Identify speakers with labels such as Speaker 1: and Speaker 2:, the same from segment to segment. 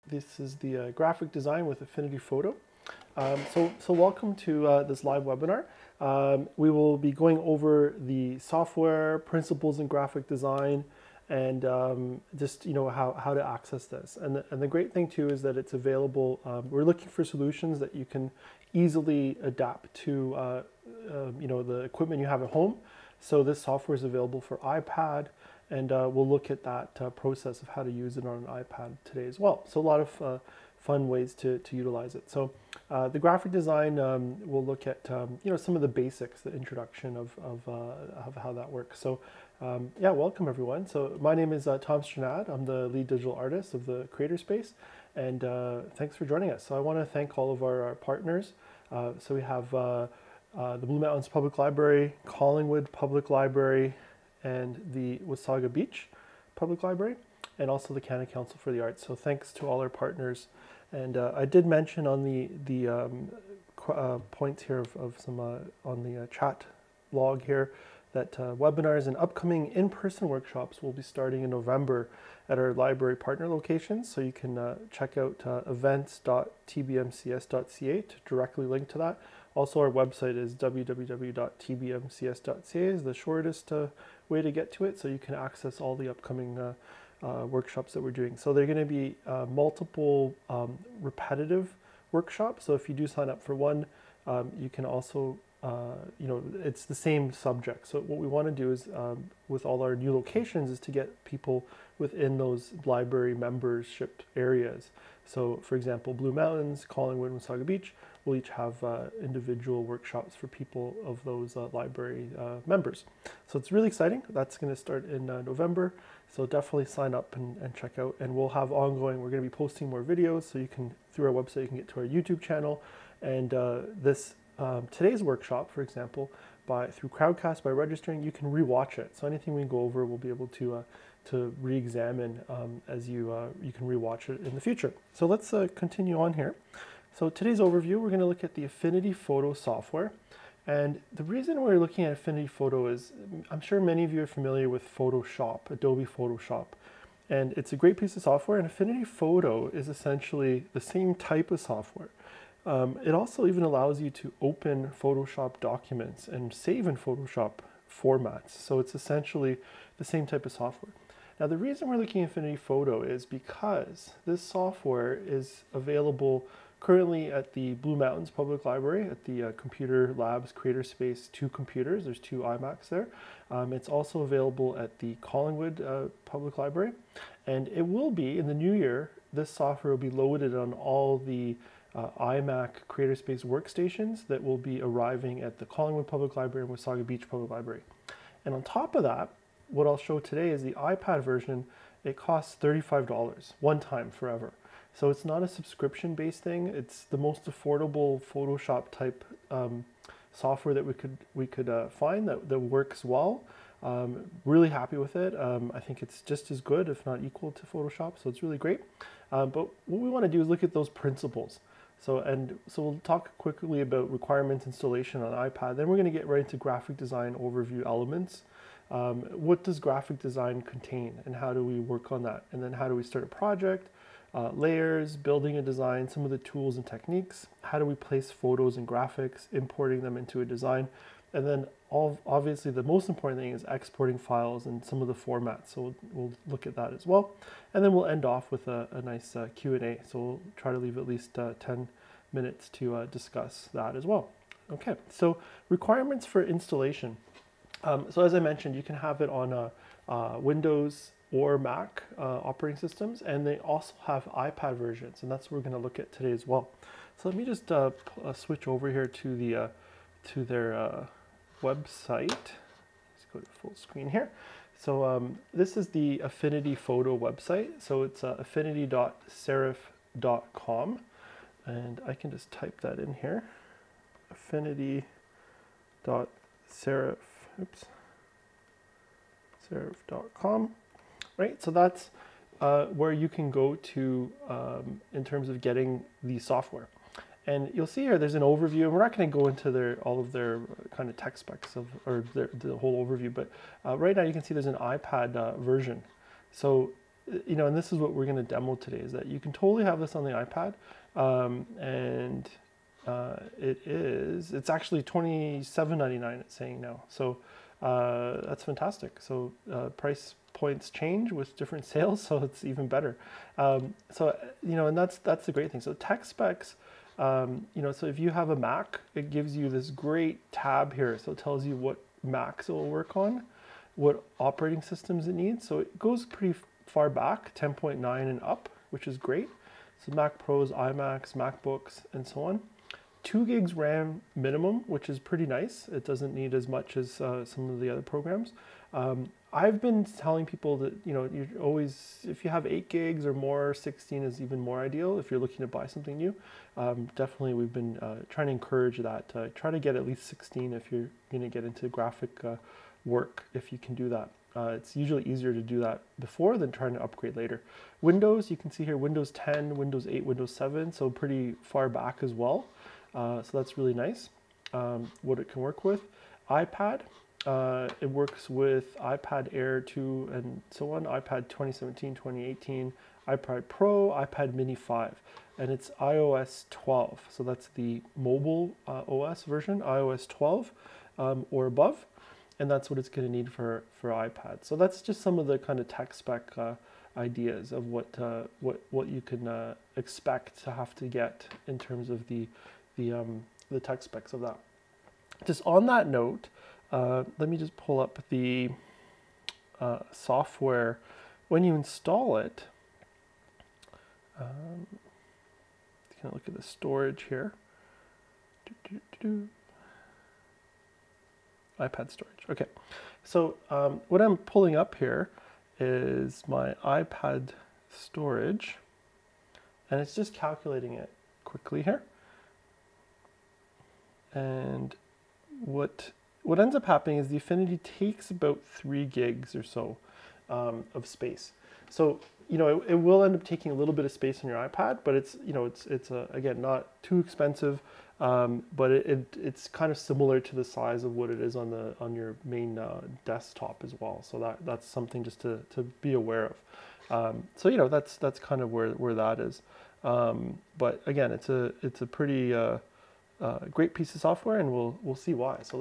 Speaker 1: This is the graphic design with Affinity Photo. So welcome to this live webinar. We will be going over the software, principles in graphic design, and just how to access this. And the great thing too is that it's available. We're looking for solutions that you can easily adapt to the equipment you have at home. So this software is available for iPad, and we'll look at that process of how to use it on an iPad today as well. So a lot of fun ways to utilize it. So the graphic design, we'll look at some of the basics, the introduction of how that works. So yeah, welcome everyone. So my name is Tom Strnad. I'm the lead digital artist of the Creator Space, and thanks for joining us. So I want to thank all of our partners. So we have the Blue Mountains Public Library, Collingwood Public Library, and the Wasaga Beach Public Library, and also the Canada Council for the Arts. So thanks to all our partners. And I did mention on the points here of some on the chat log here that webinars and upcoming in-person workshops will be starting in November at our library partner locations. So you can check out events.tbmcs.ca to directly link to that. Also, our website is www.tbmcs.ca is the shortest way to get to it, so you can access all the upcoming workshops that we're doing. So they're going to be multiple repetitive workshops. So if you do sign up for one, you can also, it's the same subject. So what we want to do is, with all our new locations, is to get people within those library membership areas. So for example, Blue Mountains, Collingwood, and Wasaga Beach will each have individual workshops for people of those library members. So it's really exciting. That's going to start in November. So definitely sign up and check out. And we'll have ongoing, we're going to be posting more videos. So you can, through our website, you can get to our YouTube channel. And today's workshop, for example, through Crowdcast, by registering, you can rewatch it. So anything we go over, we'll be able to re-examine as you can rewatch it in the future. So let's continue on here. So today's overview, we're going to look at the Affinity Photo software. And the reason we're looking at Affinity Photo is, I'm sure many of you are familiar with Photoshop, Adobe Photoshop. And it's a great piece of software, and Affinity Photo is essentially the same type of software. It also even allows you to open Photoshop documents and save in Photoshop formats. So it's essentially the same type of software. Now, the reason we're looking at Affinity Photo is because this software is available currently at the Blue Mountains Public Library, at the Computer Labs Creator Space 2 computers. There's 2 iMacs there. It's also available at the Collingwood Public Library. And it will be, in the new year, this software will be loaded on all the iMac Creator Space workstations that will be arriving at the Collingwood Public Library and Wasaga Beach Public Library. And on top of that, what I'll show today is the iPad version. It costs $35, one time, forever. So it's not a subscription-based thing. It's the most affordable Photoshop type software that we could find that works well. Really happy with it. I think it's just as good, if not equal, to Photoshop. So it's really great. But what we want to do is look at those principles. So we'll talk quickly about requirements, installation on iPad. Then we're going to get right into graphic design overview elements. What does graphic design contain, and how do we work on that? And then how do we start a project? Layers, building a design, some of the tools and techniques, how do we place photos and graphics, importing them into a design, and then obviously the most important thing is exporting files and some of the formats. So we'll look at that as well. And then we'll end off with a nice Q&A. So we'll try to leave at least 10 minutes to discuss that as well. Okay, so requirements for installation. So as I mentioned, you can have it on Windows or Mac operating systems, and they also have iPad versions, and that's what we're going to look at today as well. So let me just switch over here to their website. Let's go to full screen here. So this is the Affinity Photo website. So it's affinity.serif.com, and I can just type that in here. Serif.com. Right, so that's where you can go to in terms of getting the software. And you'll see here there's an overview, and we're not going to go into all of their kind of tech specs the whole overview, but right now you can see there's an iPad version. So you know, and this is what we're going to demo today, is that you can totally have this on the iPad, and it's actually $27.99 it's saying now. So that's fantastic. So price points change with different sales, so it's even better. So, you know, and that's the great thing. So tech specs, you know, so if you have a Mac, it gives you this great tab here. So it tells you what Macs it will work on, what operating systems it needs. So it goes pretty far back, 10.9 and up, which is great. So Mac Pros, iMacs, MacBooks, and so on. 2 gigs RAM minimum, which is pretty nice. It doesn't need as much as some of the other programs. I've been telling people that, you know, you always, if you have 8 gigs or more, 16 is even more ideal if you're looking to buy something new. Definitely, we've been trying to encourage that. Try to get at least 16 if you're going to get into graphic work, if you can do that. It's usually easier to do that before than trying to upgrade later. Windows, you can see here, Windows 10, Windows 8, Windows 7, so pretty far back as well. So that's really nice, what it can work with. iPad, it works with iPad Air 2 and so on, iPad 2017, 2018, iPad Pro, iPad Mini 5, and it's iOS 12. So that's the mobile OS version, iOS 12 or above. And that's what it's going to need for iPad. So that's just some of the kind of tech spec ideas of what you can expect to have to get in terms of the tech specs of that. Just on that note, let me just pull up the software. When you install it, you can look at the storage here. iPad storage. Okay, so what I'm pulling up here is my iPad storage, and it's just calculating it quickly here. And what ends up happening is the Affinity takes about 3 gigs or so of space. So, you know, it will end up taking a little bit of space on your iPad, but it's, you know, it's again, not too expensive. But it's kind of similar to the size of what it is on your main desktop as well. So that's something just to be aware of. So, you know, that's kind of where that is. But again, it's a pretty great piece of software, and we'll see why. So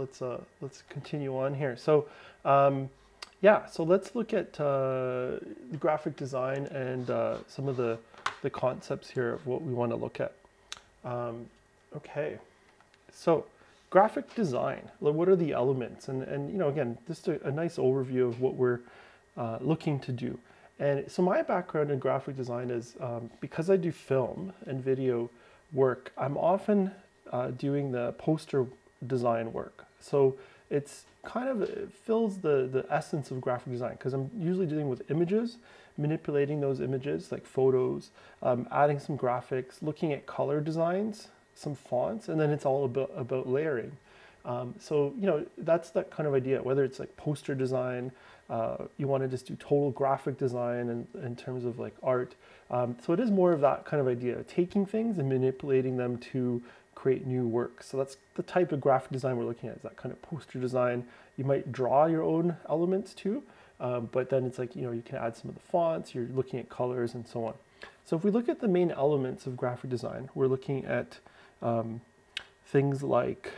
Speaker 1: let's continue on here. So yeah, so let's look at the graphic design and some of the concepts here of what we want to look at. Okay, so graphic design, what are the elements? And you know, again, just a nice overview of what we're looking to do. And so my background in graphic design is, because I do film and video work, I'm often doing the poster design work. So it's kind of, it fills the essence of graphic design, because I'm usually dealing with images, manipulating those images like photos, adding some graphics, looking at color designs, some fonts, and then it's all about layering. So, you know, that's that kind of idea, whether it's like poster design, you want to just do total graphic design in terms of like art. So it is more of that kind of idea, taking things and manipulating them to create new work. So that's the type of graphic design we're looking at, is that kind of poster design. You might draw your own elements too, but then it's like, you know, you can add some of the fonts, you're looking at colors and so on. So if we look at the main elements of graphic design, we're looking at things like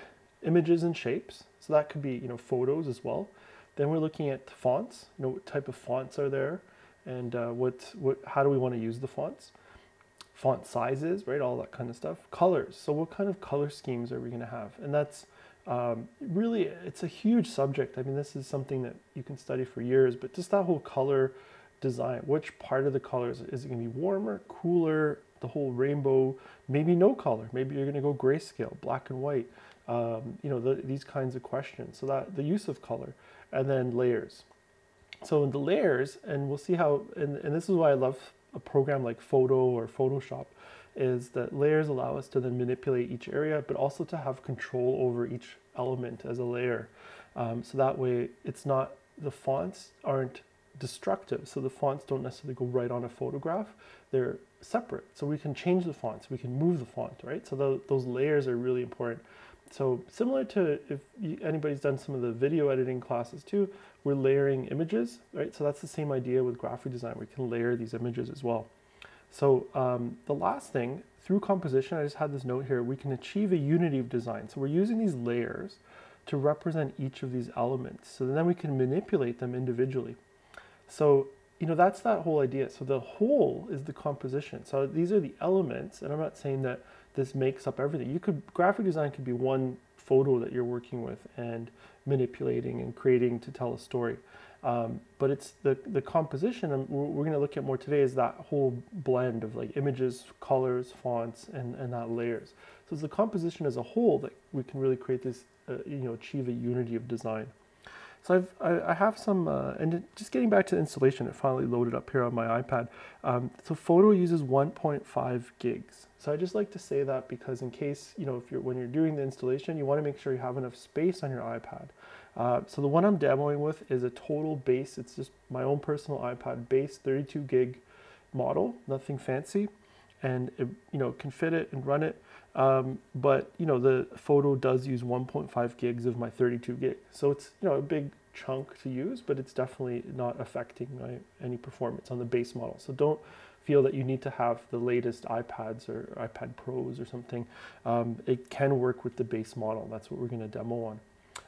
Speaker 1: images and shapes. So that could be, you know, photos as well. Then we're looking at fonts, you know, what type of fonts are there, and how do we want to use the fonts? Font sizes, right? All that kind of stuff. Colors. So what kind of color schemes are we going to have? And that's really, it's a huge subject. I mean, this is something that you can study for years, but just that whole color design, which part of the colors, is it going to be warmer, cooler, the whole rainbow, maybe no color, maybe you're going to go grayscale, black and white, you know, these kinds of questions. So that the use of color, and then layers. So in the layers, and we'll see how, and this is why I love a program like Photo or Photoshop, is that layers allow us to then manipulate each area, but also to have control over each element as a layer. So that way it's not, the fonts aren't destructive. So the fonts don't necessarily go right on a photograph. They're separate. So we can change the fonts, we can move the font, right? So those layers are really important. So similar to if anybody's done some of the video editing classes too, we're layering images, right? So that's the same idea with graphic design. We can layer these images as well. So the last thing, through composition, I just had this note here, we can achieve a unity of design. So we're using these layers to represent each of these elements. So then we can manipulate them individually. So, that's that whole idea. So the whole is the composition. So these are the elements, and I'm not saying that this makes up everything. Graphic design could be one photo that you're working with and manipulating and creating to tell a story. But it's the composition, and we're going to look at more today, is that whole blend of like images, colors, fonts, and that layers. So it's the composition as a whole that we can really create this, achieve a unity of design. So I have some, and just getting back to the installation, it finally loaded up here on my iPad. So Photo uses 1.5 gigs. So I just like to say that because in case, when you're doing the installation, you want to make sure you have enough space on your iPad. So the one I'm demoing with is a total base. It's just my own personal iPad base, 32 gig model, nothing fancy. And it, can fit it and run it. But the Photo does use 1.5 gigs of my 32 gig. So it's, a big chunk to use, but it's definitely not affecting any performance on the base model. So don't feel that you need to have the latest iPads or iPad Pros or something. It can work with the base model. That's what we're going to demo on.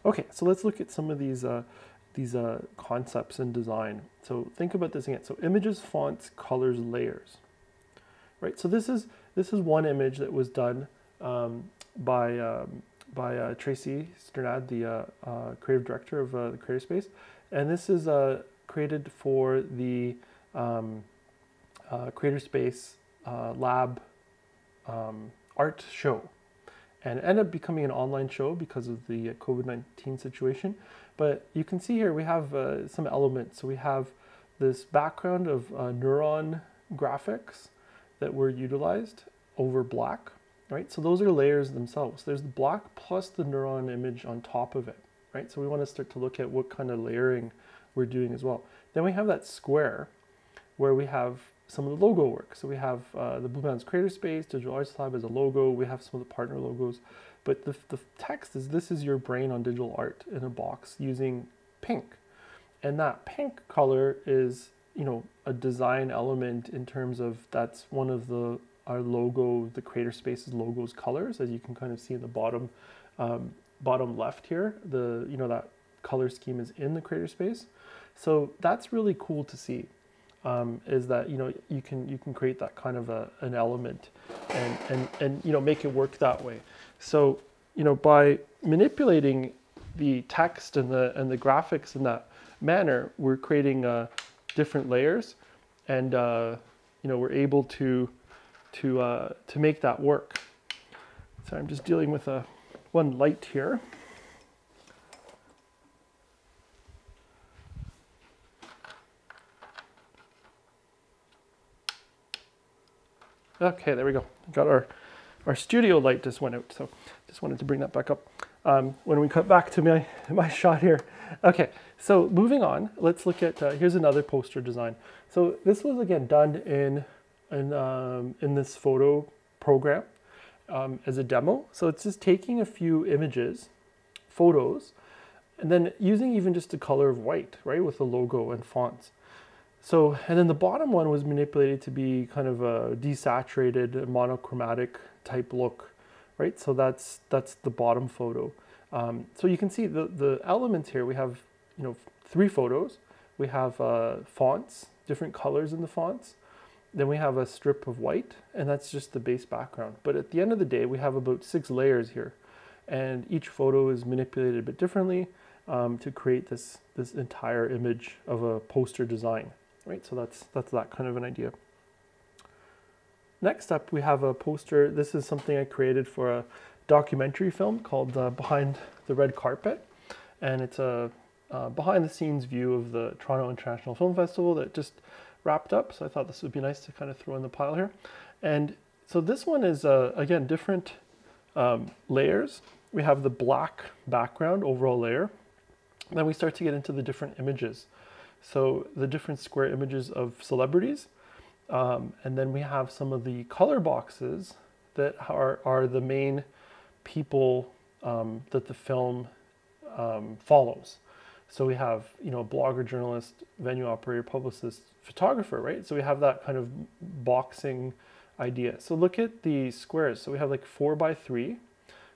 Speaker 1: Okay, so let's look at some of these concepts in design. So think about this again. So images, fonts, colors, layers. Right, so this is one image that was done by Tracy Strnad, the creative director of the Creator Space, and this is created for the Creator Space Lab art show, and it ended up becoming an online show because of the COVID-19 situation. But you can see here we have some elements. So we have this background of neuron graphics that were utilized over black, right? So those are layers themselves. There's the black plus the neuron image on top of it, right? So we want to start to look at what kind of layering we're doing as well. Then we have that square where we have some of the logo work. So we have the Blue Mountains Creator Space, Digital Arts Lab as a logo. We have some of the partner logos, but the text is, this is your brain on digital art in a box using pink. And that pink color is, a design element in terms of that's one of our logo, the Creator Space's logo's colors, as you can kind of see in the bottom left here. That color scheme is in the Creator Space. So that's really cool to see. Is that you can create that kind of an element and make it work that way. So by manipulating the text and the graphics in that manner, we're creating different layers, and we're able to make that work. So I'm just dealing with one light here. Okay, there we go. Got our studio light just went out, so just wanted to bring that back up. When we cut back to my shot here. Okay, so moving on, let's look at, here's another poster design. So this was again done in this photo program as a demo. So it's just taking a few images, photos, and then using even just the color of white, right, with the logo and fonts. So, and then the bottom one was manipulated to be kind of a desaturated, monochromatic type look, right? So that's the bottom photo. So you can see the elements here. We have 3 photos. We have fonts, different colors in the fonts. Then we have a strip of white, and that's just the base background. But at the end of the day, we have about 6 layers here, and each photo is manipulated a bit differently to create this entire image of a poster design. Right, so that's that kind of an idea. Next up, we have a poster. This is something I created for a documentary film called Behind the Red Carpet, and it's a behind-the-scenes view of the Toronto International Film Festival that just wrapped up. So I thought this would be nice to kind of throw in the pile here. And so this one is again different layers. We have the black background overall layer. Then we start to get into the different images. So the different square images of celebrities, and then we have some of the color boxes that are the main people that the film follows. So we have, you know, blogger, journalist, venue operator, publicist, photographer, right? So we have that kind of boxing idea. So look at the squares. So we have like 4 by 3.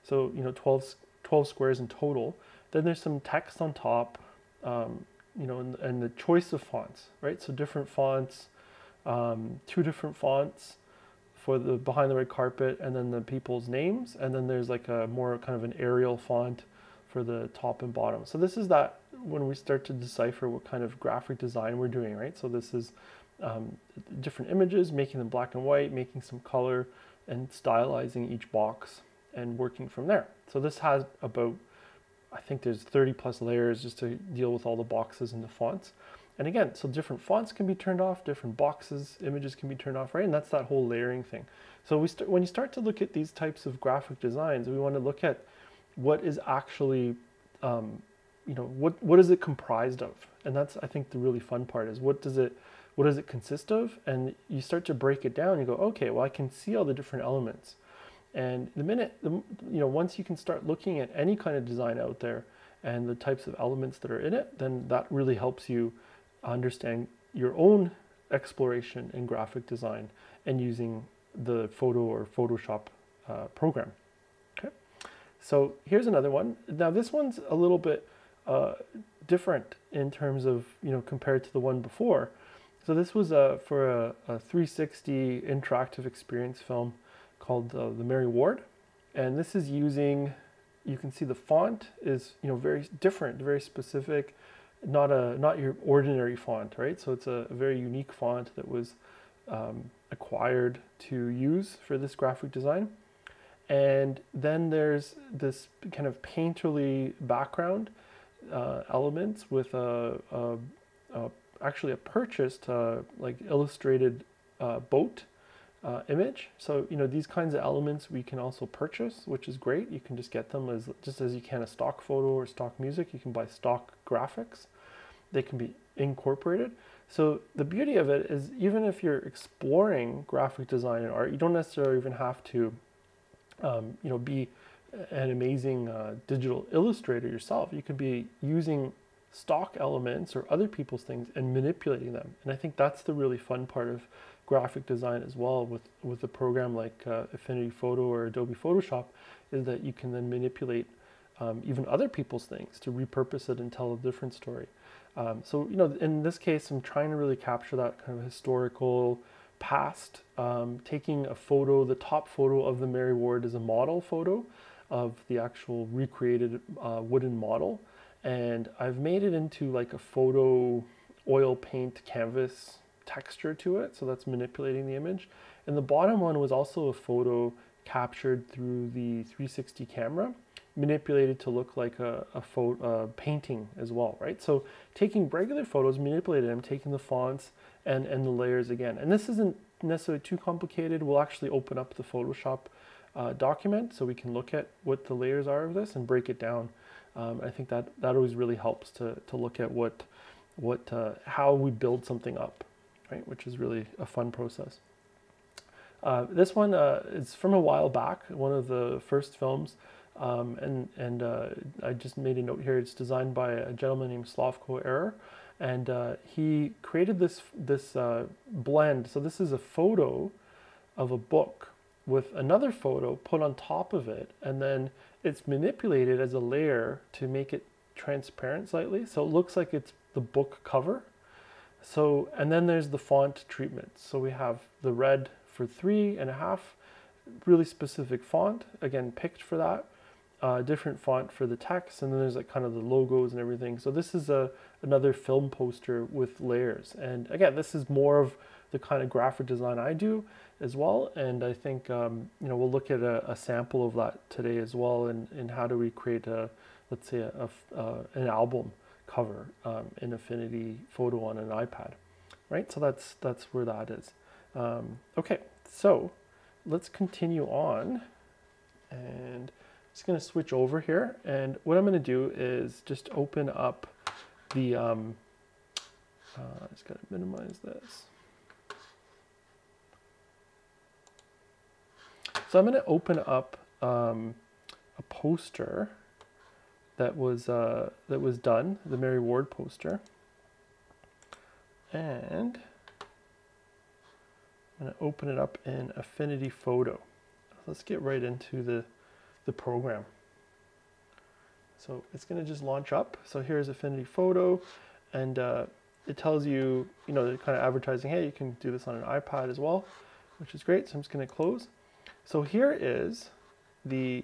Speaker 1: So, you know, 12 squares in total. Then there's some text on top, you know, and the choice of fonts, right? So different fonts, 2 different fonts for the behind the red carpet, and then the people's names. And then there's like a more kind of an Arial font for the top and bottom. So this is that when we start to decipher what kind of graphic design we're doing, right? So this is different images, making them black and white, making some color, and stylizing each box and working from there. So this has about, I think there's 30 plus layers just to deal with all the boxes and the fonts. And again, so different fonts can be turned off, different boxes, images can be turned off, right? And that's that whole layering thing. So when you start to look at these types of graphic designs, we want to look at what is actually, you know, what is it comprised of? And that's, I think, the really fun part is what does it consist of? And you start to break it down, you go, okay, well, I can see all the different elements. And you know, once you can start looking at any kind of design out there and the types of elements that are in it, then that really helps you understand your own exploration in graphic design and using the photo or Photoshop program. Okay, so here's another one. Now this one's a little bit different in terms of, you know, compared to the one before. So this was for a 360 interactive experience film called the Mary Ward, and this is using, you can see the font is, you know, very different, very specific, not your ordinary font, right? So it's a very unique font that was acquired to use for this graphic design. And then there's this kind of painterly background elements with actually a purchased like illustrated boat image. So, you know, these kinds of elements we can also purchase, which is great. You can just get them as you can a stock photo or stock music. You can buy stock graphics. They can be incorporated. So the beauty of it is, even if you're exploring graphic design and art, you don't necessarily even have to you know, be an amazing digital illustrator yourself. You could be using stock elements or other people's things and manipulating them. And I think that's the really fun part of graphic design as well with a program like Affinity Photo or Adobe Photoshop, is that you can then manipulate even other people's things to repurpose it and tell a different story. So, you know, in this case, I'm trying to really capture that kind of historical past, taking a photo. The top photo of the Mary Ward is a model photo of the actual recreated wooden model. And I've made it into like a photo oil paint canvas texture to it. So that's manipulating the image. And the bottom one was also a photo captured through the 360 camera, manipulated to look like a painting as well, right? So taking regular photos, manipulating them, taking the fonts and the layers again. And this isn't necessarily too complicated. We'll actually open up the Photoshop document so we can look at what the layers are of this and break it down. I think that always really helps to look at how we build something up, right? Which is really a fun process. This one is from a while back, one of the first films. I just made a note here. It's designed by a gentleman named Slavko Error, and he created this blend. So this is a photo of a book with another photo put on top of it, and then it's manipulated as a layer to make it transparent slightly, so it looks like it's the book cover. So, and then there's the font treatment. So we have the red for 3.5, really specific font, again picked for that. Different font for the text, and then there's like kind of the logos and everything. So this is another film poster with layers. And again, this is more of the kind of graphic design I do as well. And I think you know, we'll look at a sample of that today as well, and how do we create let's say an album cover in Affinity Photo on an iPad, right? So that's where that is. Okay, so let's continue on, and just going to switch over here, and what I'm going to do is just open up the, just got to minimize this. So I'm going to open up a poster that was done, the Mary Ward poster, and I'm going to open it up in Affinity Photo. Let's get right into the program. So it's going to just launch up. So here's Affinity Photo, and it tells you, they're kind of advertising, hey, you can do this on an iPad as well, which is great. So I'm just going to close. So here is the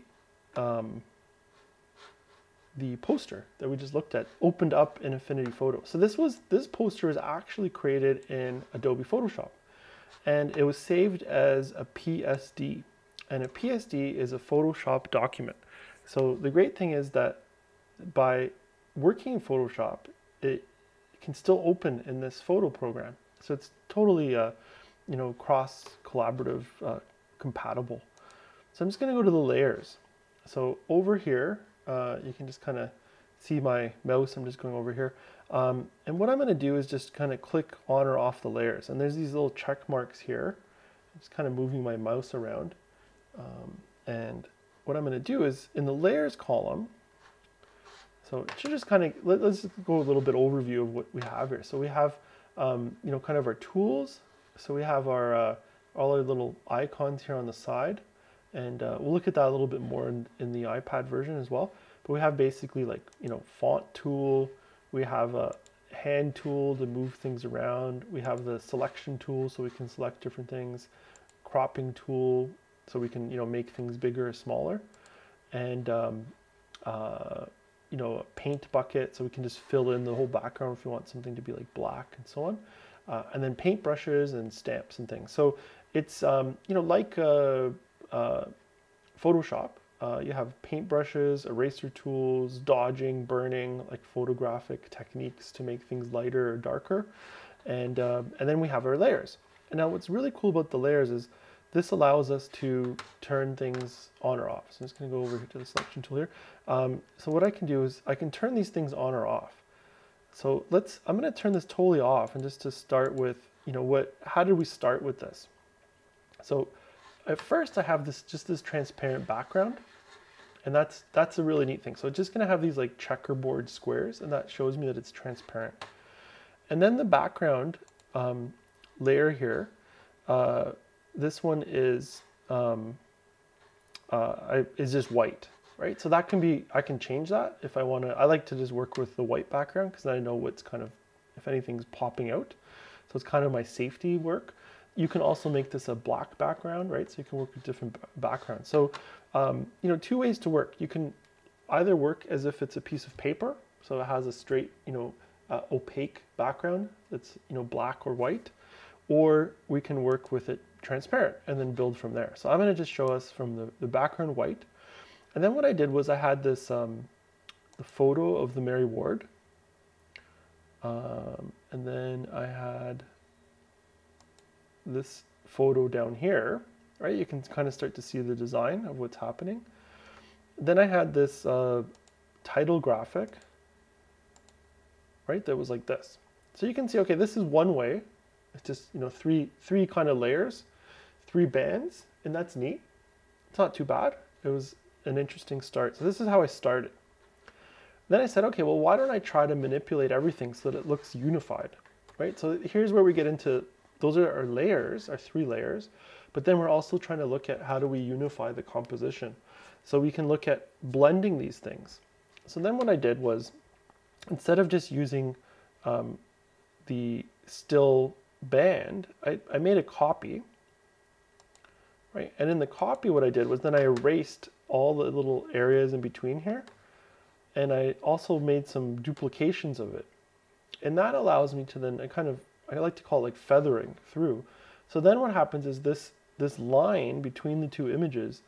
Speaker 1: poster that we just looked at, opened up in Affinity Photo. So this poster was actually created in Adobe Photoshop, and it was saved as a PSD, and a PSD is a Photoshop document. So the great thing is that by working in Photoshop, it can still open in this photo program. So it's totally, cross collaborative, compatible. So I'm just going to go to the layers. So over here, you can just kind of see my mouse. I'm just going over here. And what I'm going to do is just kind of click on or off the layers. And there's these little check marks here. I'm just kind of moving my mouse around. And what I'm going to do is in the layers column, so it should just kind of, let's go a little bit overview of what we have here. So we have, kind of our tools. So we have our, all our little icons here on the side. And we'll look at that a little bit more in the iPad version as well. But we have basically like, font tool. We have a hand tool to move things around. We have the selection tool so we can select different things. Cropping tool so we can, make things bigger or smaller. And, a paint bucket so we can just fill in the whole background if you want something to be like black and so on. And then paint brushes and stamps and things. So it's, like Photoshop, you have paint brushes, eraser tools, dodging, burning, like photographic techniques to make things lighter or darker. And then we have our layers. And now what's really cool about the layers is this allows us to turn things on or off. So I'm just going to go over here to the selection tool here. So what I can do is I can turn these things on or off. So I'm going to turn this totally off, and just to start with, how did we start with this? So at first I have this transparent background, and that's a really neat thing. So it's just going to have these like checkerboard squares, and that shows me that it's transparent. And then the background layer here, this one is just white, right? So that can be, I can change that if I want to. I like to just work with the white background because I know what's kind of, if anything's popping out. So it's kind of my safety work. You can also make this a black background, right? So you can work with different backgrounds. So, two ways to work. You can either work as if it's a piece of paper. So it has a straight, opaque background that's, black or white, or we can work with it transparent and then build from there. So I'm going to just show us from the background white. And then what I did was I had this, the photo of the Mary Ward. And then I had this photo down here, right? You can kind of start to see the design of what's happening. Then I had this title graphic, right? That was like this. So you can see, okay, this is one way. It's just, three kind of layers, 3 bands, and that's neat. It's not too bad. It was an interesting start. So this is how I started. Then I said, okay, well, why don't I try to manipulate everything so that it looks unified, right? So here's where we get into, those are our layers, our 3 layers, but then we're also trying to look at how do we unify the composition. So we can look at blending these things. So then what I did was, instead of just using the still band, I made a copy, right? And in the copy, what I did was then I erased all the little areas in between here. And I also made some duplications of it. And that allows me to then, I like to call it like feathering through. So then what happens is this line between the 2 images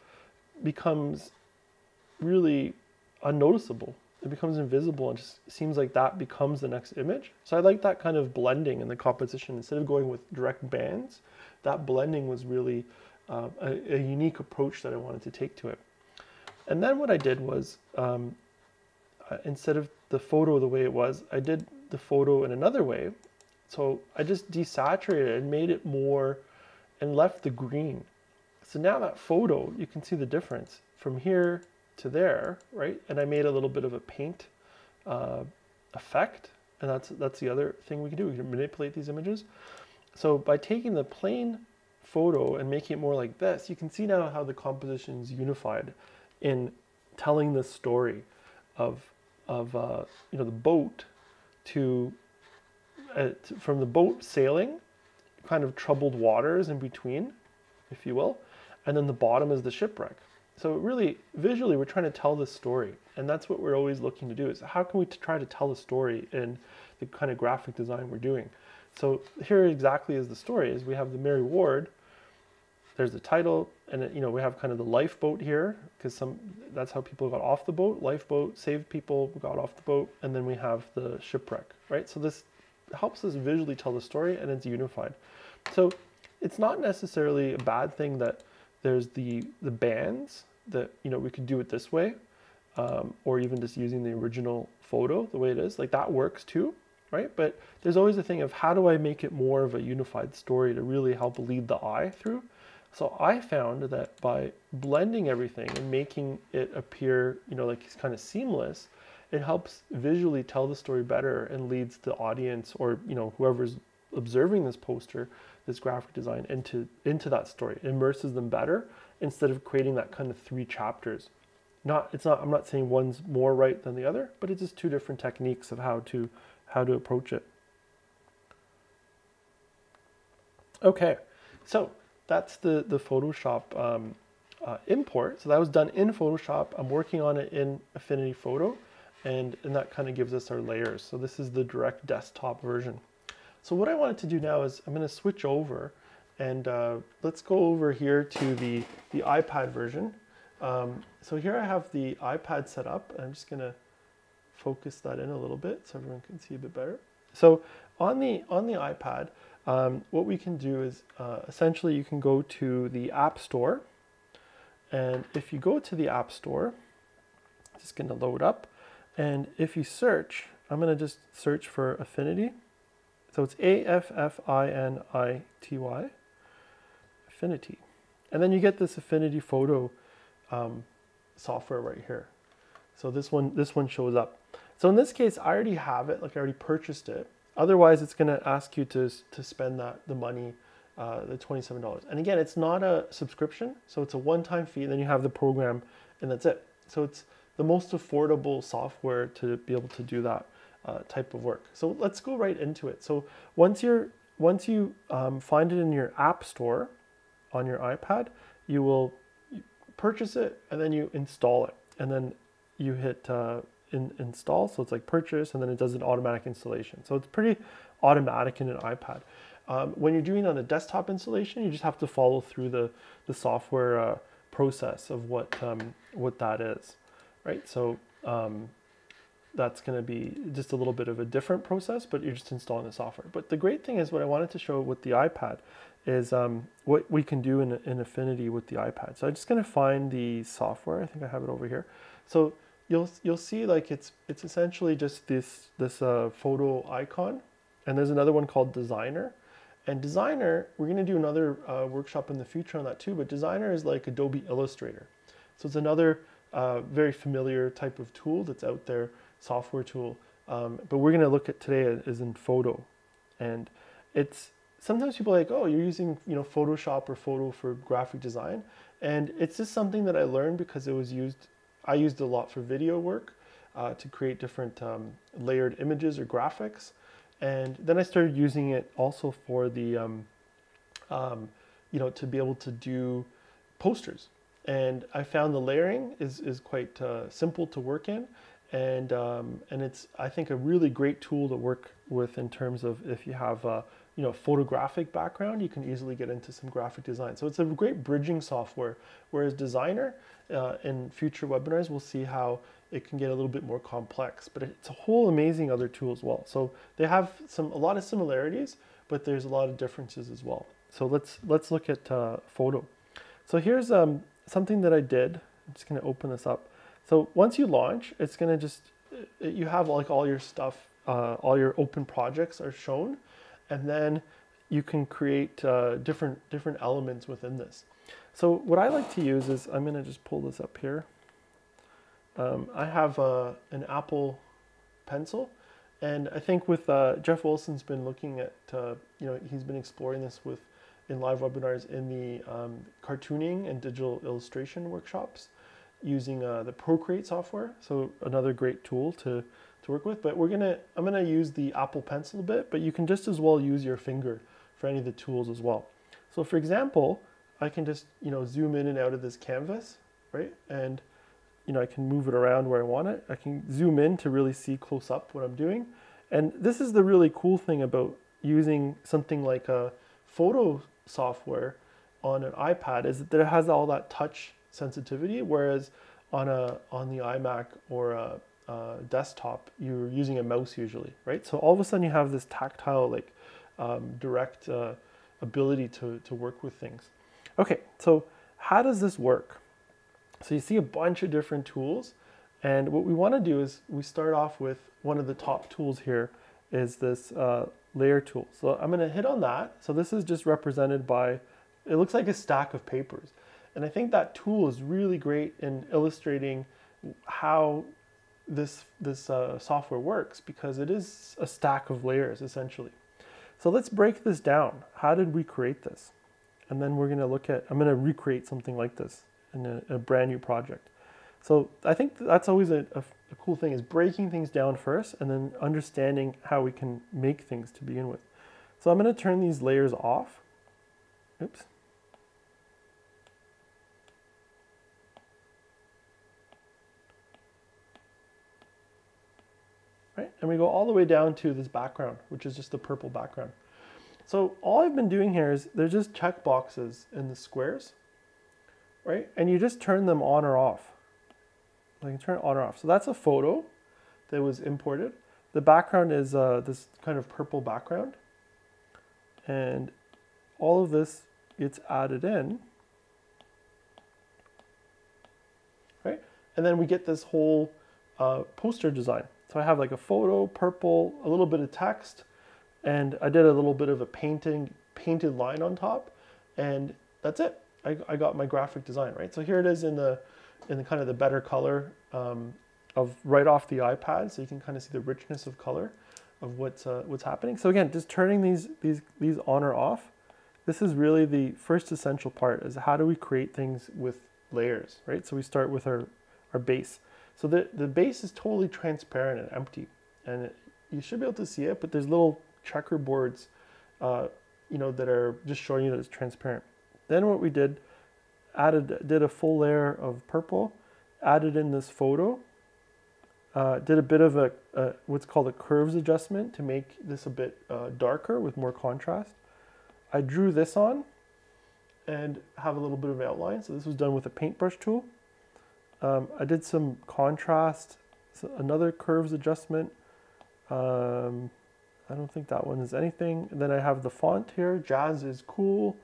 Speaker 1: becomes really unnoticeable. It becomes invisible and just seems like that becomes the next image. So I like that kind of blending in the composition. Instead of going with direct bands, that blending was really a unique approach that I wanted to take to it. And then what I did was, instead of the photo the way it was, I did the photo in another way. So I just desaturated it and made it more and left the green. So now that photo, you can see the difference from here to there, right? And I made a little bit of a paint effect, and that's the other thing we can do. We can manipulate these images. So by taking the plain photo and making it more like this, you can see now how the composition is unified in telling the story of you know, the boat from the boat sailing, kind of troubled waters in between, if you will, and then the bottom is the shipwreck. So really, visually, we're trying to tell this story, and that's what we're always looking to do, is how can we try to tell a story in the kind of graphic design we're doing. So here exactly is the story, is we have the Mary Ward, there's the title, and you know, we have kind of the lifeboat here, because that's how people got off the boat. Lifeboat saved people who got off the boat, and then we have the shipwreck, right? So this helps us visually tell the story, and it's unified. So it's not necessarily a bad thing that there's the bands that, you know, we could do it this way, or even just using the original photo the way it is, like that works too, right? But there's always a thing of how do I make it more of a unified story to really help lead the eye through. So I found that by blending everything and making it appear, you know, like it's kind of seamless, it helps visually tell the story better and leads the audience, or, you know, whoever's observing this poster, this graphic design, into that story. It immerses them better instead of creating that kind of 3 chapters. I'm not saying one's more right than the other, but it's just 2 different techniques of how to approach it. Okay, so that's the Photoshop import. So that was done in Photoshop. I'm working on it in Affinity Photo, and that kind of gives us our layers. So this is the direct desktop version. So what I wanted to do now is I'm going to switch over, and let's go over here to the iPad version. So here I have the iPad set up. I'm just going to focus that in a little bit so everyone can see a bit better. So on the iPad, what we can do is essentially you can go to the App Store, and if you go to the App Store, it's just going to load up, and if you search, I'm going to just search for Affinity. So it's AFFINITY, Affinity. And then you get this Affinity Photo software right here. So this one shows up. So in this case, I already have it, like I already purchased it. Otherwise, it's going to ask you to spend the money, the $27. And again, it's not a subscription, so it's a one-time fee, and then you have the program, and that's it. So it's the most affordable software to be able to do that type of work. So let's go right into it. So once you find it in your App Store on your iPad, you will purchase it, and then you install it, and then you hit install. So it's like purchase, and then it does an automatic installation. So it's pretty automatic in an iPad. When you're doing on a desktop installation, you just have to follow through the software process of what that is, right? So that's going to be just a little bit of a different process, but you're just installing the software. But the great thing is, what I wanted to show with the iPad is what we can do in Affinity with the iPad. So I'm just going to find the software. I think I have it over here. So you'll see, like it's essentially just this photo icon, and there's another one called Designer. And Designer, we're going to do another workshop in the future on that too, but Designer is like Adobe Illustrator. So it's another very familiar type of tool that's out there, software tool. But we're going to look at today is in Photo. And it's sometimes people are like, oh, you're using, you know, Photoshop or Photo for graphic design. And it's just something that I learned because I used a lot for video work to create different layered images or graphics. And then I started using it also for the, you know, to be able to do posters. And I found the layering is quite simple to work in, and it's, I think, a really great tool to work with in terms of if you have a, you know, photographic background, you can easily get into some graphic design. So it's a great bridging software. Whereas Designer, in future webinars, we'll see how it can get a little bit more complex, but it's a whole amazing other tool as well. So they have a lot of similarities, but there's a lot of differences as well. So let's look at Photo. So here's something that I did. I'm just going to open this up. So once you launch, it's going to you have like all your stuff, all your open projects are shown, and then you can create different elements within this. So what I like to use is, I'm going to just pull this up here. I have an Apple Pencil, and I think with Jeff Wilson's been looking at, he's been exploring this in live webinars in the cartooning and digital illustration workshops using the Procreate software. So another great tool to work with. But I'm gonna use the Apple Pencil a bit, but you can just as well use your finger for any of the tools as well. So for example, I can just zoom in and out of this canvas, right? And I can move it around where I want it. I can zoom in to really see close up what I'm doing. And this is the really cool thing about using something like a photo software on an iPad, is that it has all that touch sensitivity, whereas on the iMac or a desktop, you're using a mouse usually, right? So all of a sudden you have this tactile, direct ability to work with things. Okay, so how does this work? So you see a bunch of different tools, and what we want to do is we start off with one of the top tools here is this layer tool. So I'm going to hit on that. So this is just represented by, it looks like a stack of papers. And I think that tool is really great in illustrating how this software works, because it is a stack of layers essentially. So let's break this down. How did we create this? And then we're going to I'm going to recreate something like this in a brand new project. So I think that's always a cool thing, is breaking things down first and then understanding how we can make things to begin with. So I'm going to turn these layers off. Oops. Right? And we go all the way down to this background, which is just the purple background. So all I've been doing here is there's just check boxes in the squares, right? And you just turn them on or off. I can turn it on or off. So that's a photo that was imported. The background is this kind of purple background. And all of this gets added in, right? And then we get this whole poster design. So I have like a photo, purple, a little bit of text, and I did a little bit of a painted line on top, and that's it. I got my graphic design, right? So here it is in the kind of the better color of right off the iPad, so you can kind of see the richness of color of what's happening. So again, just turning these on or off. This is really the first essential part, is how do we create things with layers, right? So we start with our base. So the base is totally transparent and empty, and you should be able to see it, but there's little checkerboards, that are just showing you that it's transparent. Then what we did a full layer of purple, added in this photo, did a bit of a what's called a curves adjustment to make this a bit darker with more contrast. I drew this on and have a little bit of outline. So this was done with a paintbrush tool. I did some contrast, so another curves adjustment. I don't think that one is anything. And then I have the font here, Jazz is Cool,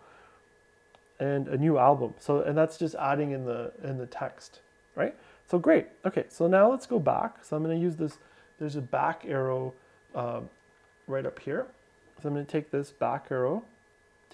Speaker 1: and a new album. So, and that's just adding in the text, right? So great. Okay, so now let's go back. So I'm going to use this. There's a back arrow right up here. So I'm going to take this back arrow,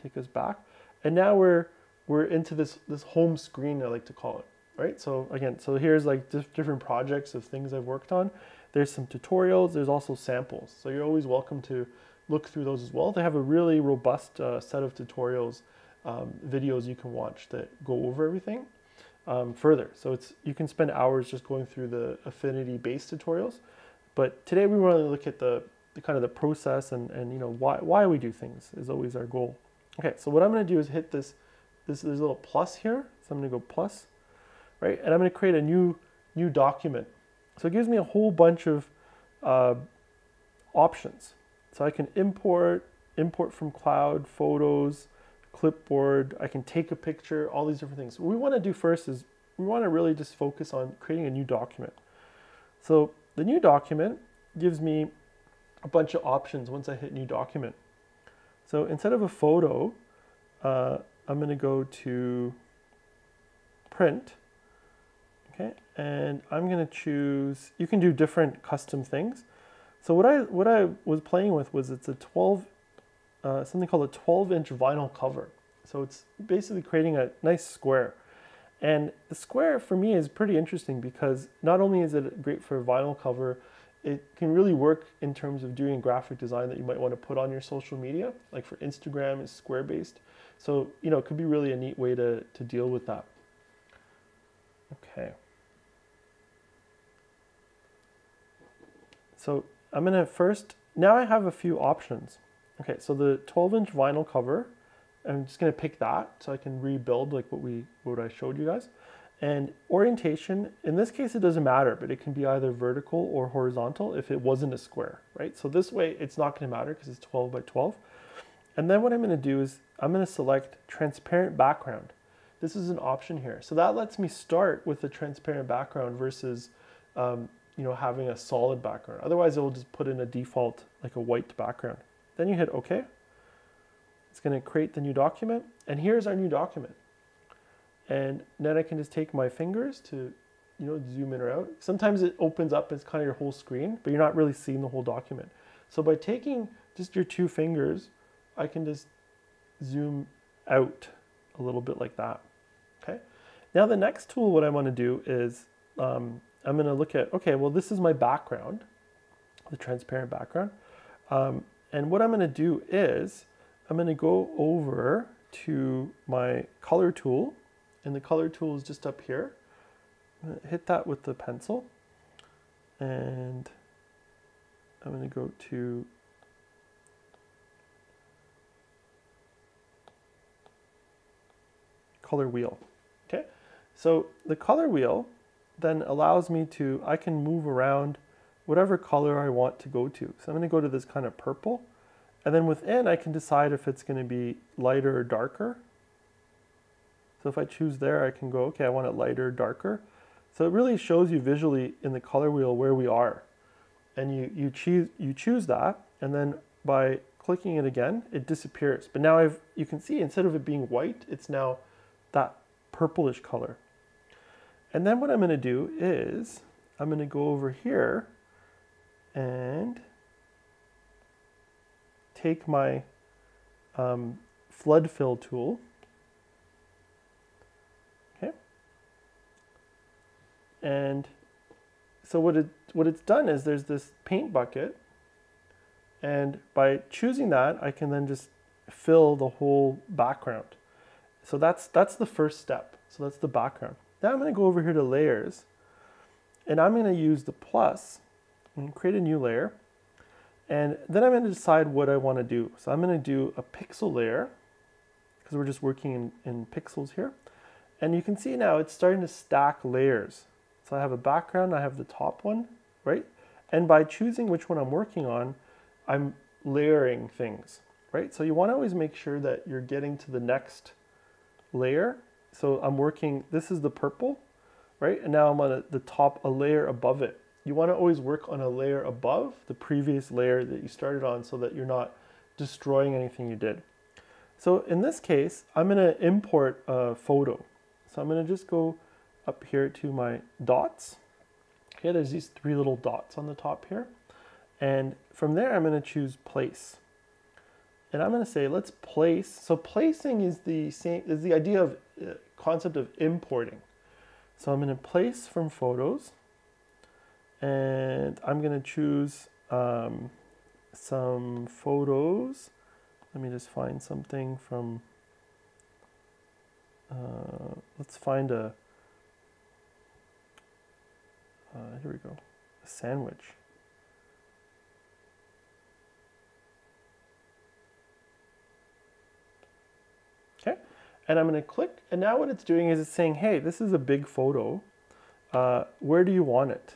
Speaker 1: take us back, and now we're into this home screen, I like to call it, right? So again, so here's like different projects of things I've worked on. There's some tutorials. There's also samples. So you're always welcome to look through those as well. They have a really robust set of tutorials, videos you can watch that go over everything further. So you can spend hours just going through the Affinity base tutorials. But today we want to look at the kind of the process and why we do things is always our goal. Okay, so what I'm going to do is hit this there's a little plus here. So I'm going to go plus, right? And I'm going to create a new document. So it gives me a whole bunch of options. So I can import from cloud, photos, clipboard. I can take a picture, all these different things. What we want to do first is we want to really just focus on creating a new document. So the new document gives me a bunch of options once I hit new document. So instead of a photo, I'm going to go to print. Okay, and I'm going to choose, you can do different custom things. So what I was playing with was it's a something called a 12-inch vinyl cover. So it's basically creating a nice square. And the square for me is pretty interesting because not only is it great for a vinyl cover, it can really work in terms of doing graphic design that you might want to put on your social media. Like for Instagram, it's square based. So, you know, it could be really a neat way to deal with that. Okay. So I'm going to first, now I have a few options. Okay, so the 12-inch vinyl cover, I'm just going to pick that so I can rebuild like what I showed you guys. And orientation, in this case, it doesn't matter, but it can be either vertical or horizontal if it wasn't a square, right? So this way it's not going to matter because it's 12 by 12. And then what I'm going to do is I'm going to select transparent background. This is an option here. So that lets me start with a transparent background versus you know, having a solid background. Otherwise, it will just put in a default, like a white background. Then you hit OK. It's going to create the new document. And here's our new document. And then I can just take my fingers to, you know, zoom in or out. Sometimes it opens up as kind of your whole screen, but you're not really seeing the whole document. So by taking just your two fingers, I can just zoom out a little bit like that. Okay. Now the next tool, what I want to do is I'm going to look at, okay, well, this is my background, the transparent background. And what I'm going to do is I'm going to go over to my color tool, and the color tool is just up here. I'm going to hit that with the pencil, and I'm going to go to color wheel. Okay, so the color wheel then allows me to, I can move around whatever color I want to go to. So I'm going to go to this kind of purple, and then within I can decide if it's going to be lighter or darker. So if I choose there, I can go, okay, I want it lighter, darker. So it really shows you visually in the color wheel where we are. And you choose that, and then by clicking it again, it disappears. But now you can see instead of it being white, it's now that purplish color. And then what I'm going to do is I'm going to go over here and take my flood fill tool. Okay. And so what it's done is there's this paint bucket, and by choosing that, I can then just fill the whole background. So that's the first step. So that's the background. Now I'm going to go over here to layers, and I'm going to use the plus and create a new layer. And then I'm going to decide what I want to do. So I'm going to do a pixel layer because we're just working in pixels here. And you can see now it's starting to stack layers. So I have a background, I have the top one, right? And by choosing which one I'm working on, I'm layering things, right? So you want to always make sure that you're getting to the next layer. So I'm working, this is the purple, right? And now I'm on the top, a layer above it. You want to always work on a layer above the previous layer that you started on so that you're not destroying anything you did. So in this case, I'm going to import a photo. So I'm going to just go up here to my dots. Okay, there's these three little dots on the top here. And from there, I'm going to choose place. And I'm going to say, let's place. So placing is the idea of concept of importing. So I'm going to place from photos, and I'm going to choose some photos. Let me just find something from, let's find a, here we go, a sandwich. Okay, and I'm going to click, and now what it's doing is it's saying, hey, this is a big photo. Where do you want it?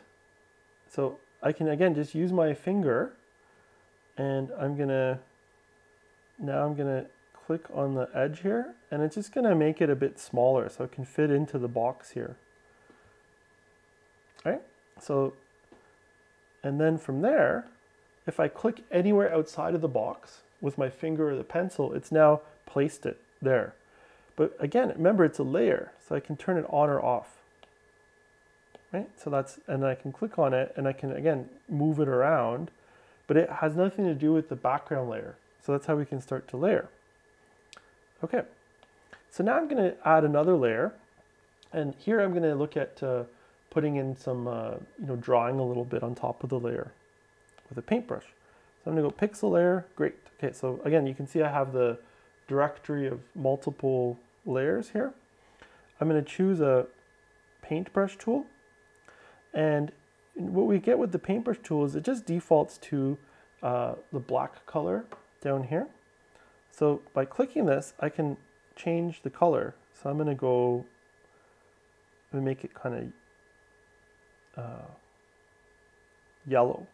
Speaker 1: So I can, again, just use my finger, and now I'm going to click on the edge here, and it's just going to make it a bit smaller so it can fit into the box here. All right, so, and then from there, if I click anywhere outside of the box with my finger or the pencil, it's now placed it there. But again, remember it's a layer, so I can turn it on or off. Right? So that's, and I can click on it and I can again move it around, but it has nothing to do with the background layer. So that's how we can start to layer. Okay, so now I'm going to add another layer, And here I'm going to look at putting in some, drawing a little bit on top of the layer with a paintbrush. So I'm going to go pixel layer, great. Okay, so again, you can see I have the directory of multiple layers here. I'm going to choose a paintbrush tool. And what we get with the paintbrush tool is it just defaults to the black color down here. So by clicking this, I can change the color. So I'm going to go and make it kind of yellow,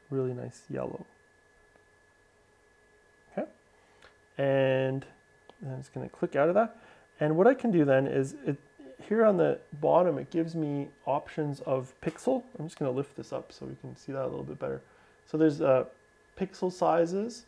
Speaker 1: really nice yellow. Okay, and I'm just going to click out of that. And what I can do then is here on the bottom, it gives me options of pixel. I'm just going to lift this up so we can see that a little bit better. So there's pixel sizes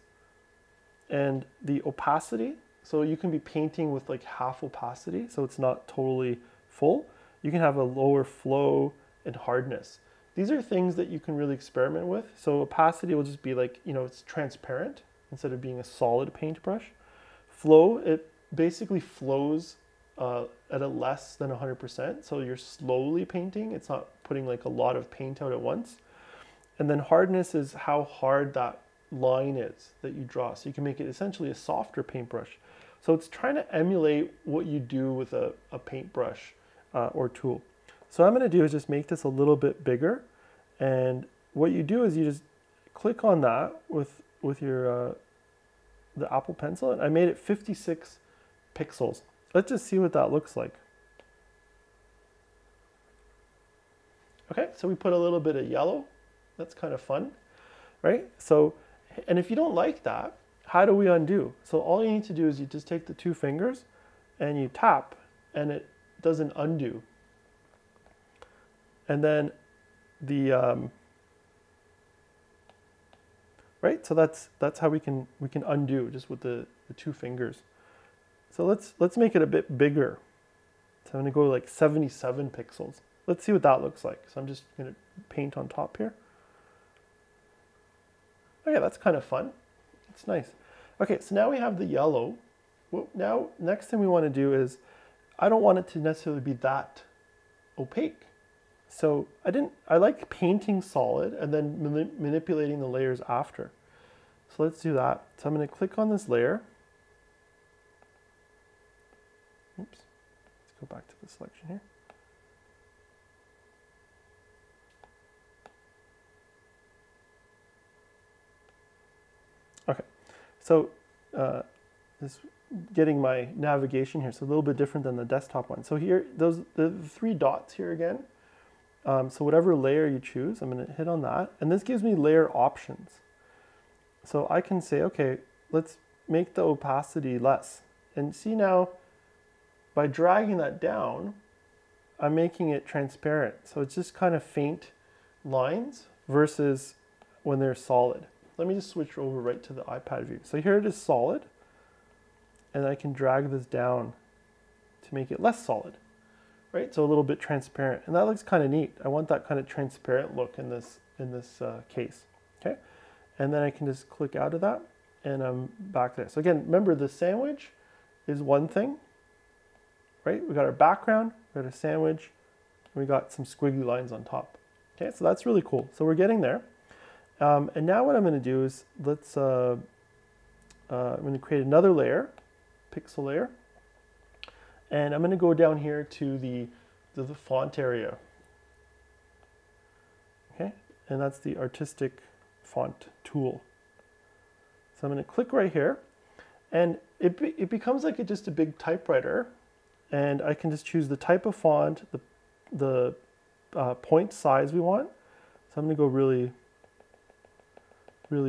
Speaker 1: and the opacity. So you can be painting with like half opacity, so it's not totally full. You can have a lower flow and hardness. These are things that you can really experiment with. So opacity will just be like, it's transparent instead of being a solid paintbrush. Flow, it basically flows at a less than 100%. So you're slowly painting. It's not putting like a lot of paint out at once. And then hardness is how hard that line is that you draw. So you can make it essentially a softer paintbrush. So it's trying to emulate what you do with a paintbrush or tool. So what I'm going to do is just make this a little bit bigger. And what you do is you just click on that with your the Apple Pencil. And I made it 56 pixels. Let's just see what that looks like. Okay, so we put a little bit of yellow. That's kind of fun, right? So, and if you don't like that, how do we undo? So all you need to do is you just take the two fingers and you tap and it does an undo. And then the, right? So that's how we can undo just with the two fingers. So let's make it a bit bigger. So I'm gonna go like 77 pixels. Let's see what that looks like. So I'm just gonna paint on top here. Okay, that's kind of fun. It's nice. Okay, so now we have the yellow. Well, now, next thing we want to do is, I don't want it to necessarily be that opaque. So I like painting solid and then manipulating the layers after. So let's do that. So I'm going to click on this layer. Oops. Let's go back to the selection here. Okay, so this getting my navigation here, so a little bit different than the desktop one. So here, the three dots here again. So whatever layer you choose, I'm going to hit on that, and this gives me layer options. So I can say, okay, let's make the opacity less. And see now, by dragging that down, I'm making it transparent. So it's just kind of faint lines versus when they're solid. Let me just switch over right to the iPad view. So here it is solid, and I can drag this down to make it less solid, right? So a little bit transparent, and that looks kind of neat. I want that kind of transparent look in this case, okay? And then I can just click out of that, and I'm back there. So again, remember the sandwich is one thing, right? We got our background, we got a sandwich, and we got some squiggly lines on top. Okay, so that's really cool. So we're getting there. And now what I'm going to do is I'm going to create another layer, pixel layer, and I'm going to go down here to the font area. Okay, and that's the artistic font tool. So I'm going to click right here, and it becomes like just a big typewriter, and I can just choose the type of font, the point size we want. So I'm going to go really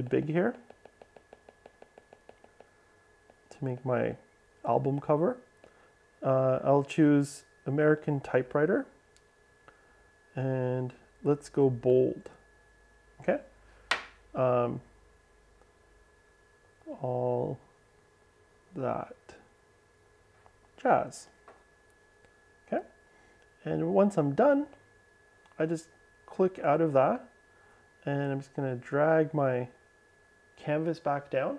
Speaker 1: big here to make my album cover. I'll choose American typewriter, and let's go bold. Okay, all that jazz. Okay, and once I'm done, I just click out of that, and I'm just going to drag my canvas back down,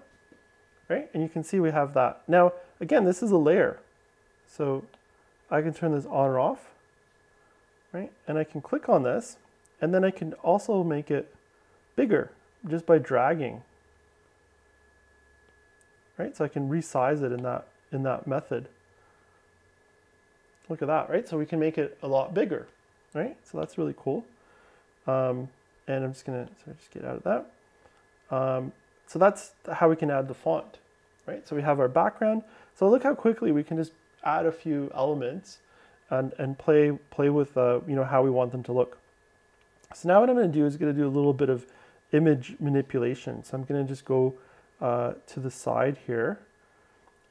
Speaker 1: right? And you can see we have that. Now, again, this is a layer. So I can turn this on or off, right? And I can click on this, and then I can also make it bigger just by dragging, right? So I can resize it in that method. Look at that, right? So we can make it a lot bigger, right? So that's really cool. And I'm just gonna just get out of that. So that's how we can add the font, right? So we have our background. So look how quickly we can just add a few elements and play with how we want them to look. So now what I'm going to do is going to do a little bit of image manipulation. So I'm going to just go to the side here,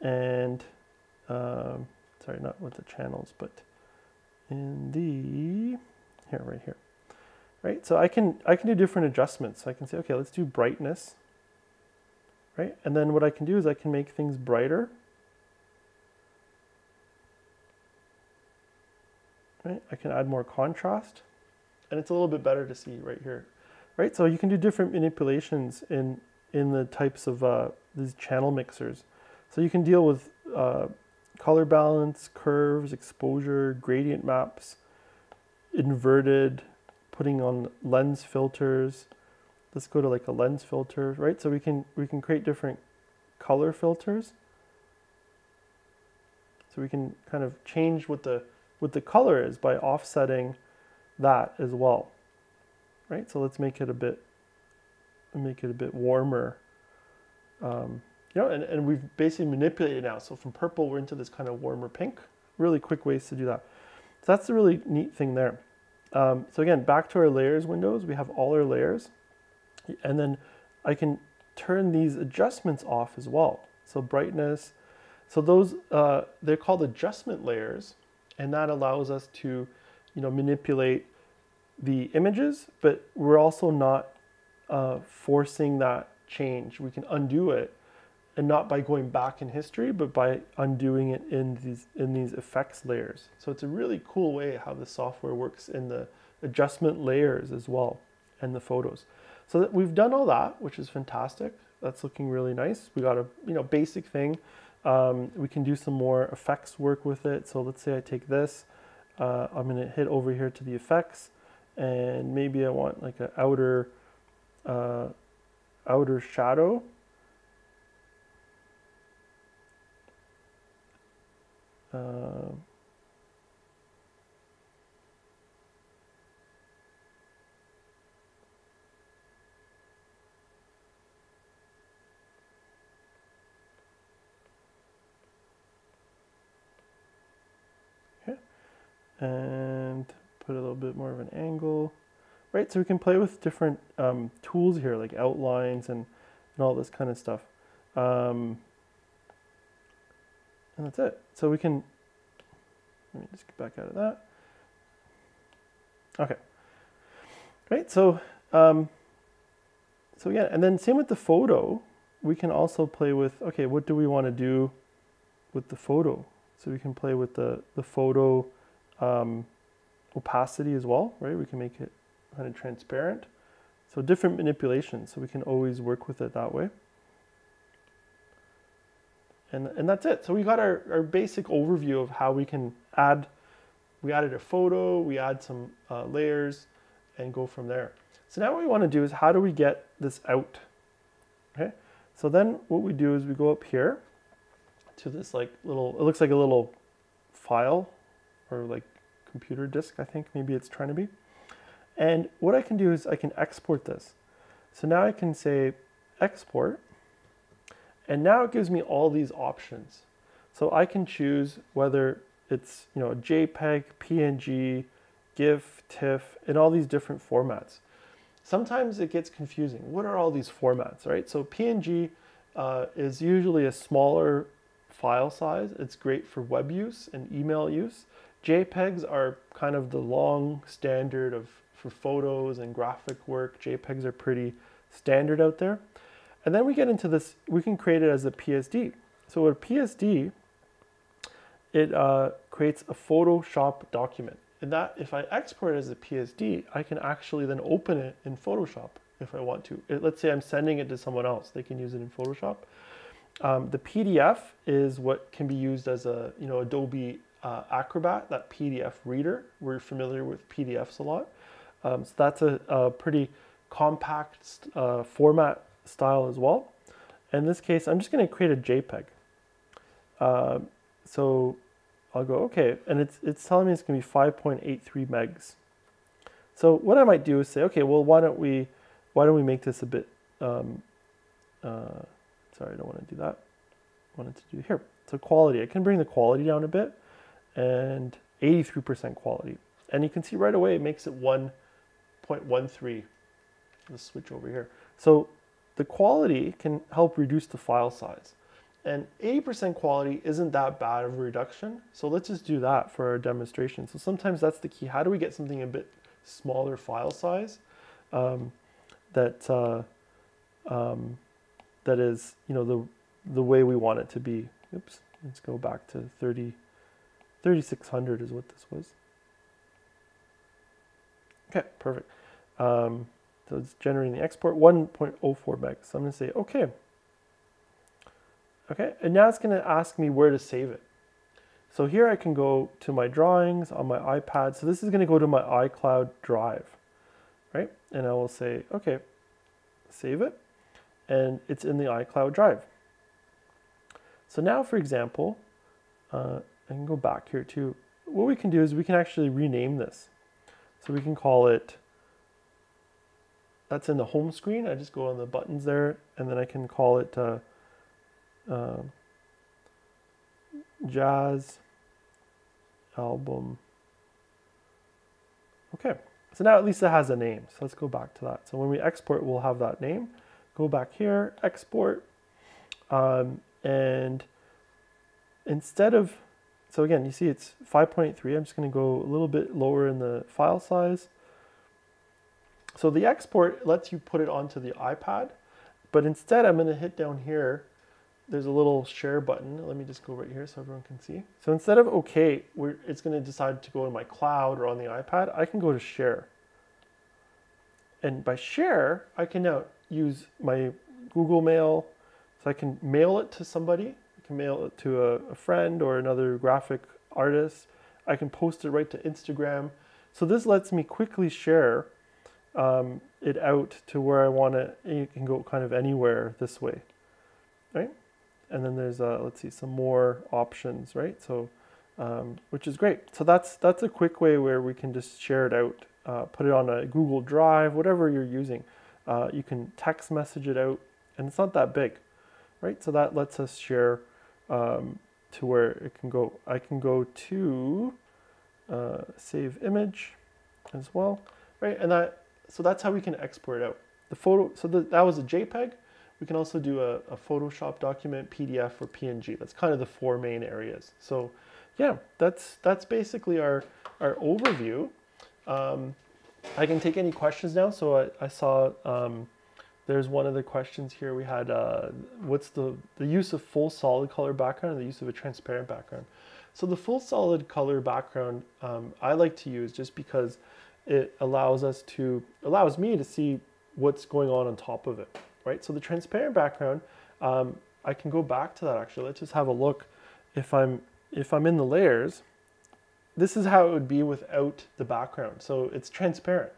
Speaker 1: and sorry, not with the channels, but in the right here, right? So I can do different adjustments. So I can say, okay, let's do brightness, right? And then what I can do is I can make things brighter. Right? I can add more contrast, and it's a little bit better to see right here, right? So you can do different manipulations in the types of these channel mixers. So you can deal with color balance, curves, exposure, gradient maps, inverted, putting on lens filters. Let's go to like a lens filter, right? So we can create different color filters. So we can kind of change what the color is by offsetting that as well, right? So let's make it a bit warmer, and we've basically manipulated it now. So from purple, we're into this kind of warmer pink. Really quick ways to do that. So that's the really neat thing there. So again, back to our layers windows, we have all our layers, and then I can turn these adjustments off as well. So brightness, so those, they're called adjustment layers, and that allows us to, manipulate the images, but we're also not forcing that change. We can undo it, and not by going back in history, but by undoing it in these effects layers. So it's a really cool way how the software works in the adjustment layers as well, and the photos. So that we've done all that, which is fantastic. That's looking really nice. We got a basic thing. We can do some more effects work with it. So let's say I take this, I'm going to hit over here to the effects, and maybe I want like an outer shadow. And put a little bit more of an angle, right? So we can play with different tools here, like outlines and all this kind of stuff. And that's it. So we can, let me just get back out of that. Okay. Right, so again, and then same with the photo, we can also play with, okay, what do we want to do with the photo? So we can play with the photo opacity as well, right? We can make it kind of transparent. So different manipulations, so we can always work with it that way. And that's it. So we got our basic overview of how we can add. We added a photo, we add some layers, and go from there. So now what we want to do is, how do we get this out? Okay, so then what we do is we go up here to this like little, it looks like a little file, or like computer disk, I think maybe it's trying to be. And what I can do is I can export this. So now I can say export, and now it gives me all these options. So I can choose whether it's, a JPEG, PNG, GIF, TIFF, and all these different formats. Sometimes it gets confusing. What are all these formats, right? So PNG is usually a smaller file size. It's great for web use and email use. JPEGs are kind of the long standard for photos and graphic work. JPEGs are pretty standard out there. And then we get into this, we can create it as a PSD. So with a PSD, it creates a Photoshop document. And that, if I export it as a PSD, I can actually then open it in Photoshop if I want to. Let's say I'm sending it to someone else, they can use it in Photoshop. The PDF is what can be used as a Adobe Acrobat, that PDF reader. We're familiar with PDFs a lot. So that's a pretty compact format style as well. In this case, I'm just going to create a JPEG. So I'll go, okay, and it's telling me it's going to be 5.83 megs. So what I might do is say, okay, well, why don't we make this a bit, sorry, I don't want to do that. I wanted to do here. So quality, I can bring the quality down a bit, and 83% quality. And you can see right away it makes it 1.13. Let's switch over here. So the quality can help reduce the file size. And 80% quality isn't that bad of a reduction. So let's just do that for our demonstration. So sometimes that's the key. How do we get something a bit smaller file size that is, you know, the way we want it to be. Oops, let's go back to 3600 is what this was. Okay, perfect. So it's generating the export 1.04 megs. So I'm going to say okay. Okay, and now it's going to ask me where to save it. So here I can go to my drawings on my iPad. So this is going to go to my iCloud drive, right? And I will say, okay, save it. And it's in the iCloud drive. So now, for example, I can go back here too. What we can do is we can actually rename this. So we can call it, that's in the home screen. I just go on the buttons there, and then I can call it Jazz Album. Okay, so now at least it has a name. So let's go back to that. So when we export, we'll have that name. Go back here, export, and instead of, so again, you see it's 5.3. I'm just going to go a little bit lower in the file size. So the export lets you put it onto the iPad, but instead I'm going to hit down here. There's a little share button. Let me just go right here so everyone can see. So instead of okay, it's going to decide to go to my cloud or on the iPad, I can go to share. And by share, I can now use my Google Mail. So I can mail it to somebody. I can mail it to a friend or another graphic artist. I can post it right to Instagram. So this lets me quickly share it out to where I want it. You can go kind of anywhere this way, right? And then there's, let's see, some more options, right? So, which is great. So that's a quick way where we can just share it out, put it on a Google Drive, whatever you're using. You can text message it out, and it's not that big, right? So that lets us share to where it can go. I can go to save image as well, right? And so that's how we can export it out. The photo, so that was a JPEG. We can also do a Photoshop document, PDF, or PNG. That's kind of the four main areas. So yeah, that's basically our overview. I can take any questions now. So I saw there's one of the questions here. We had what's the use of full solid color background and the use of a transparent background. So the full solid color background I like to use just because it allows me to see what's going on top of it. Right? So the transparent background, I can go back to that actually. Let's just have a look. If I'm in the layers, this is how it would be without the background. So it's transparent.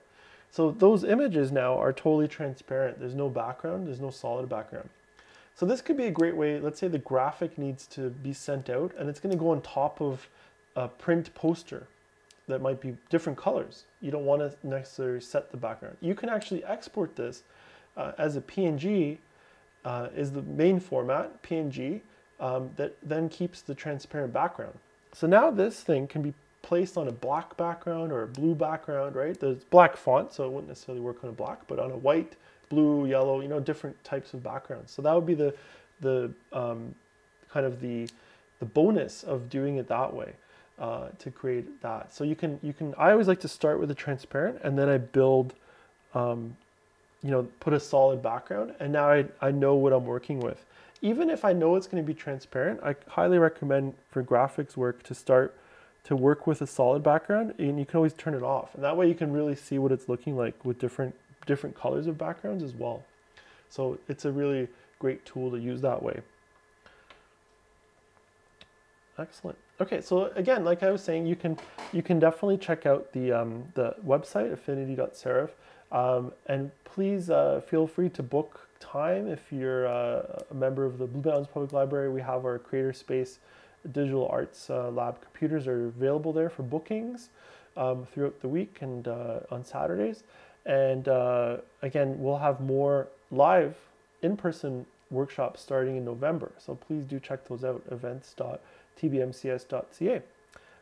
Speaker 1: So those images now are totally transparent. There's no background, there's no solid background. So this could be a great way. Let's say the graphic needs to be sent out and it's going to go on top of a print poster that might be different colors. You don't want to necessarily set the background. You can actually export this as a PNG, is the main format, PNG, that then keeps the transparent background. So now this thing can be placed on a black background or a blue background, right? There's black font, so it wouldn't necessarily work on a black, but on a white, blue, yellow, you know, different types of backgrounds. So that would be the kind of the bonus of doing it that way, to create that. So you can. I always like to start with a transparent, and then I build. You know, put a solid background, and now I know what I'm working with. Even if I know it's going to be transparent, I highly recommend for graphics work to start to work with a solid background, and you can always turn it off. And that way you can really see what it's looking like with different colors of backgrounds as well. So it's a really great tool to use that way. Excellent. Okay, so again, like I was saying, you can definitely check out the website affinity.serif, and please feel free to book time if you're a member of the Blue Mountains Public Library. We have our Creator Space Digital Arts Lab computers are available there for bookings throughout the week and on Saturdays. And again, we'll have more live in-person workshops starting in November. So please do check those out, events.tbmcs.ca.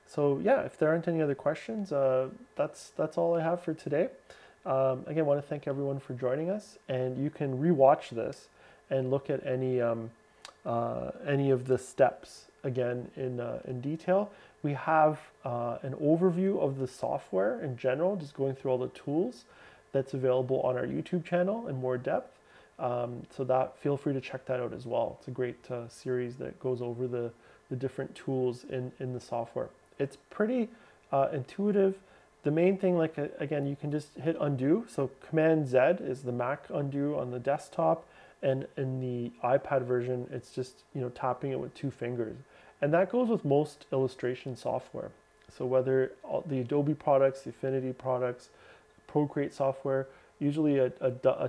Speaker 1: So yeah, if there aren't any other questions, that's all I have for today. Again, I want to thank everyone for joining us, and you can rewatch this and look at any of the steps again in detail. We have an overview of the software in general, just going through all the tools that's available on our YouTube channel in more depth. So that feel free to check that out as well. It's a great series that goes over the different tools in the software. It's pretty intuitive. The main thing, like again, you can just hit undo. So Command Z is the Mac undo on the desktop, and in the iPad version, it's just tapping it with 2 fingers. And that goes with most illustration software. So whether the Adobe products, the Affinity products, Procreate software, usually a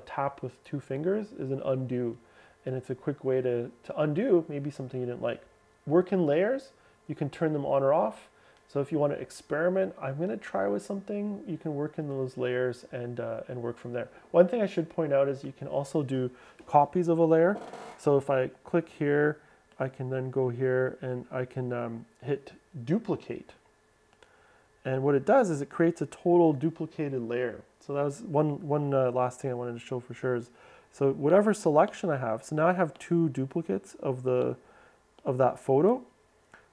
Speaker 1: tap with 2 fingers is an undo. And it's a quick way to undo maybe something you didn't like. Work in layers, you can turn them on or off. So if you want to experiment, I'm going to try with something, you can work in those layers and work from there. One thing I should point out is you can also do copies of a layer. So if I click here, I can then go here and I can hit duplicate. And what it does is it creates a total duplicated layer. So that was one last thing I wanted to show for sure is, so whatever selection I have, so now I have 2 duplicates of that photo.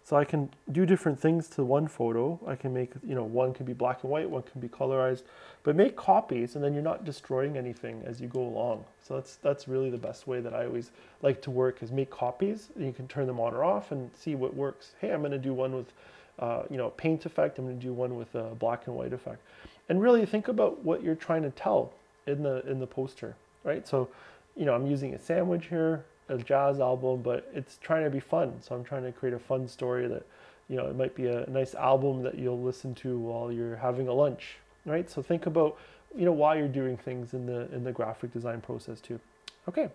Speaker 1: So I can do different things to one photo. I can make, one can be black and white, one can be colorized, but make copies and then you're not destroying anything as you go along. So that's really the best way that I always like to work, is make copies. And you can turn them on or off and see what works. Hey, I'm gonna do one with paint effect. I'm gonna do one with a black and white effect. And really think about what you're trying to tell in the poster, right? So, I'm using a sandwich here, a jazz album, but it's trying to be fun. So I'm trying to create a fun story that, it might be a nice album that you'll listen to while you're having a lunch, right? So think about, why you're doing things in the graphic design process too. Okay,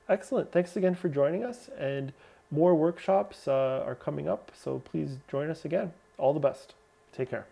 Speaker 1: excellent. Thanks again for joining us, and more workshops are coming up. So please join us again. All the best. Take care.